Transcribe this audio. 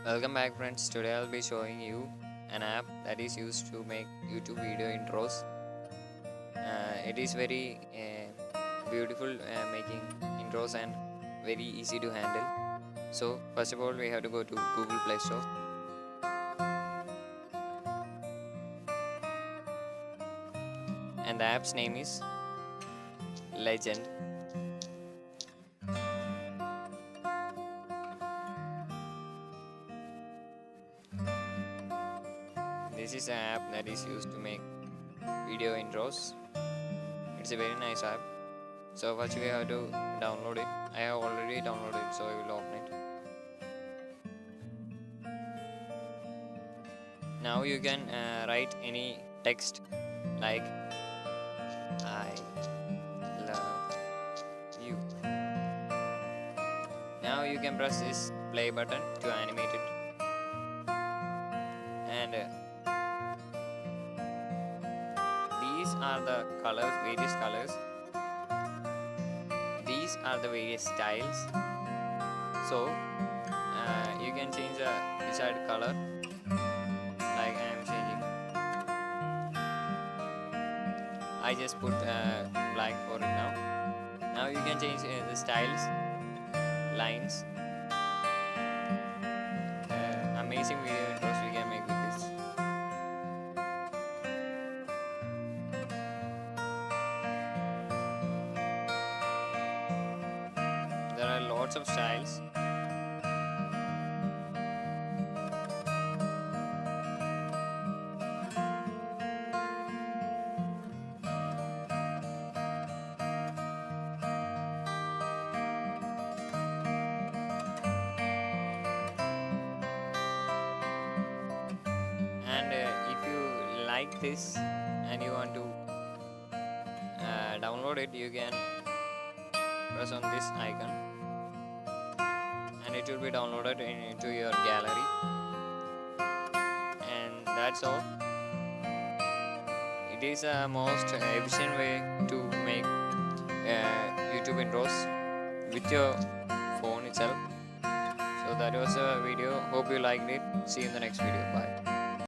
Welcome back, friends. Today I'll be showing you an app that is used to make YouTube video intros. It is very beautiful making intros and very easy to handle. So first of all we have to go to Google Play Store, and the app's name is Legend. This is an app that is used to make video intros. It's a very nice app. So first we have to download it. I have already downloaded it, so I will open it. Now you can write any text like I love you. Now you can press this play button to animate it, and these are the colors, various colors. These are the various styles. So you can change the desired color, like I am changing. I just put black for it now. Now you can change the styles, lines. Amazing video intros we can make with this. There are lots of styles. And if you like this and you want to download it, you can press on this icon and it will be downloaded into your gallery. And that's all. It is a most efficient way to make YouTube intros with your phone itself. So that was a video. Hope you liked it. See you in the next video. Bye.